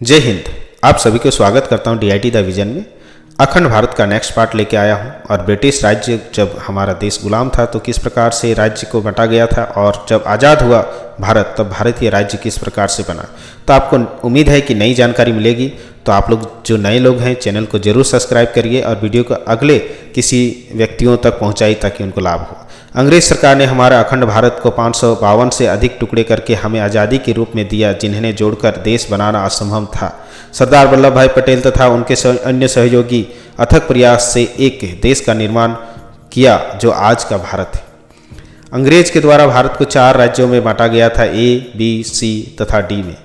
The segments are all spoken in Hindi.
जय हिंद। आप सभी को स्वागत करता हूं DIT द विजन में। अखंड भारत का नेक्स्ट पार्ट लेके आया हूं। और ब्रिटिश राज्य जब हमारा देश गुलाम था तो किस प्रकार से राज्य को बांटा गया था, और जब आज़ाद हुआ भारत तब भारतीय राज्य किस प्रकार से बना। तो आपको उम्मीद है कि नई जानकारी मिलेगी। तो आप लोग जो नए लोग हैं चैनल को जरूर सब्सक्राइब करिए और वीडियो को अगले किसी व्यक्तियों तक पहुँचाइए ताकि उनको लाभ हो। अंग्रेज सरकार ने हमारा अखंड भारत को 552 से अधिक टुकड़े करके हमें आज़ादी के रूप में दिया, जिन्हें जोड़कर देश बनाना असंभव था। सरदार वल्लभ भाई पटेल तथा उनके अन्य सहयोगी अथक प्रयास से एक देश का निर्माण किया जो आज का भारत है। अंग्रेज के द्वारा भारत को 4 राज्यों में बांटा गया था, A, B, C तथा D में।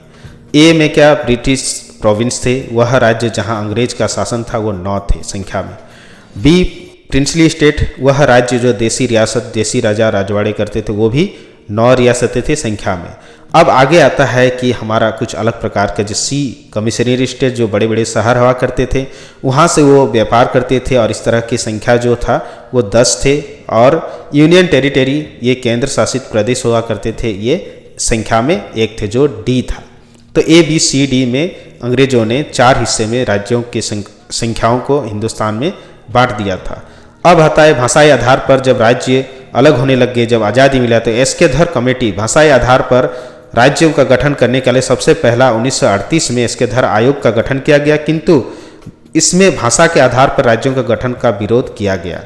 A में क्या ब्रिटिश प्रोविंस थे, वह राज्य जहां अंग्रेज का शासन था वो 9 थे संख्या में। B प्रिंसली स्टेट, वह राज्य जो देसी रियासत देसी राजा राजवाड़े करते थे, वो भी 9 रियासतें थे संख्या में। अब आगे आता है कि हमारा कुछ अलग प्रकार का जो C कमिश्नरी स्टेट, जो बड़े बड़े शहर हुआ करते थे, वहाँ से वो व्यापार करते थे और इस तरह की संख्या जो था वो 10 थे। और यूनियन टेरिटरी, ये केंद्र शासित प्रदेश हुआ करते थे, ये संख्या में 1 थे जो D था। तो A, B, C, D में अंग्रेजों ने 4 हिस्से में राज्यों की संख्याओं को हिंदुस्तान में बांट दिया था। अब आता है भाषाई आधार पर जब राज्य अलग होने लग गए, जब आज़ादी मिला तो एस्केधर कमेटी भाषाई आधार पर राज्यों का गठन करने के लिए सबसे पहला 1938 में एस्केधर आयोग का गठन किया गया, किंतु इसमें भाषा के आधार पर राज्यों का गठन का विरोध किया गया।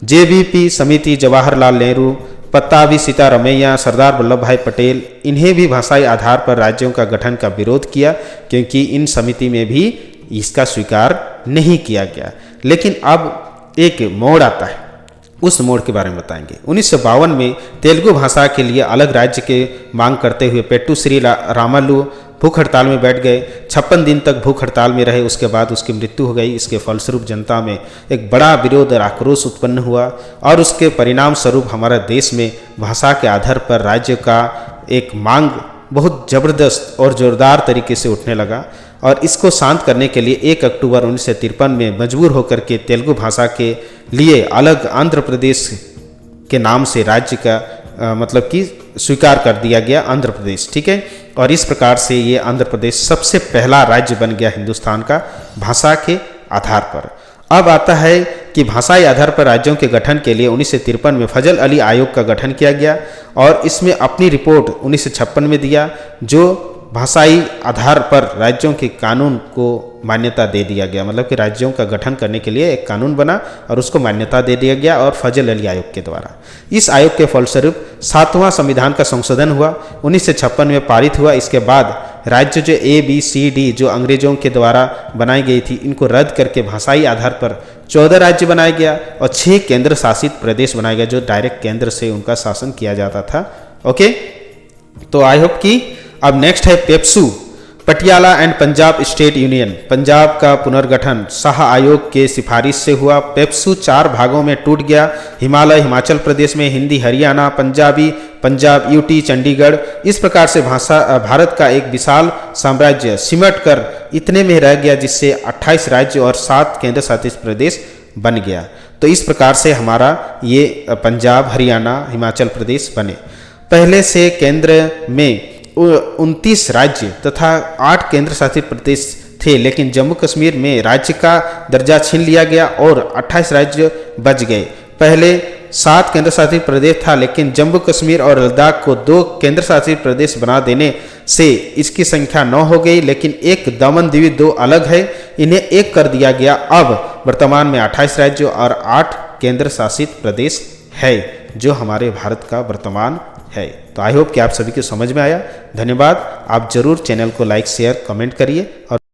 JVP समिति, जवाहरलाल नेहरू, पत्ताभी सीतारमैया, सरदार वल्लभ भाई पटेल, इन्हें भी भाषाई आधार पर राज्यों का गठन का विरोध किया, क्योंकि इन समिति में भी इसका स्वीकार नहीं किया गया। लेकिन अब एक मोड़ आता है, उस मोड़ के बारे में बताएंगे। 1952 में तेलुगु भाषा के लिए अलग राज्य के मांग करते हुए पेट्टू श्री रामालू भूख हड़ताल में बैठ गए। 56 दिन तक भूख हड़ताल में रहे, उसके बाद उसकी मृत्यु हो गई। इसके फलस्वरूप जनता में एक बड़ा विरोध और आक्रोश उत्पन्न हुआ और उसके परिणाम स्वरूप हमारा देश में भाषा के आधार पर राज्य का एक मांग बहुत ज़बरदस्त और ज़ोरदार तरीके से उठने लगा। और इसको शांत करने के लिए 1 अक्टूबर 1953 में मजबूर होकर के तेलुगु भाषा के लिए अलग आंध्र प्रदेश के नाम से राज्य का मतलब कि स्वीकार कर दिया गया, आंध्र प्रदेश। ठीक है। और इस प्रकार से ये आंध्र प्रदेश सबसे पहला राज्य बन गया हिंदुस्तान का भाषा के आधार पर। अब आता है कि भाषाई आधार पर राज्यों के गठन के लिए 1953 में फजल अली आयोग का गठन किया गया और इसमें अपनी रिपोर्ट 1956 में दिया, जो भाषाई आधार पर राज्यों के कानून को मान्यता दे दिया गया। मतलब कि राज्यों का गठन करने के लिए एक कानून बना और उसको मान्यता दे दिया गया और फजल अली आयोग के द्वारा। इस आयोग के फलस्वरूप 7वां संविधान का संशोधन हुआ, 1956 में पारित हुआ। इसके बाद राज्य जो A, B, C, D जो अंग्रेजों के द्वारा बनाई गई थी, इनको रद्द करके भाषाई आधार पर 14 राज्य बनाया गया और 6 केंद्र शासित प्रदेश बनाए गए, जो डायरेक्ट केंद्र से उनका शासन किया जाता था। ओके, तो आई होप कि अब नेक्स्ट है PEPSU, Patiala and Punjab state union. Punjab का पुनर्गठन शाह आयोग के सिफारिश से हुआ। पेप्सू 4 भागों में टूट गया। हिमालय हिमाचल प्रदेश में, हिंदी हरियाणा, पंजाबी पंजाब, UT चंडीगढ़। इस प्रकार से भारत का एक विशाल साम्राज्य सिमट कर इतने में रह गया, जिससे 28 राज्य और 7 केंद्र शासित प्रदेश बन गया। तो इस प्रकार से हमारा ये पंजाब, हरियाणा, हिमाचल प्रदेश बने। पहले से केंद्र में 29 राज्य तथा 8 केंद्र शासित प्रदेश थे, लेकिन जम्मू कश्मीर में राज्य का दर्जा छीन लिया गया और 28 राज्य बच गए। पहले 7 केंद्र शासित प्रदेश था, लेकिन जम्मू कश्मीर और लद्दाख को 2 केंद्र शासित प्रदेश बना देने से इसकी संख्या 9 हो गई। लेकिन एक दमन दीव 2 अलग है, इन्हें 1 कर दिया गया। अब वर्तमान में 28 राज्य और 8 केंद्र शासित प्रदेश है, जो हमारे भारत का वर्तमान है। तो आई होप कि आप सभी को समझ में आया। धन्यवाद। आप जरूर चैनल को लाइक, शेयर, कमेंट करिए और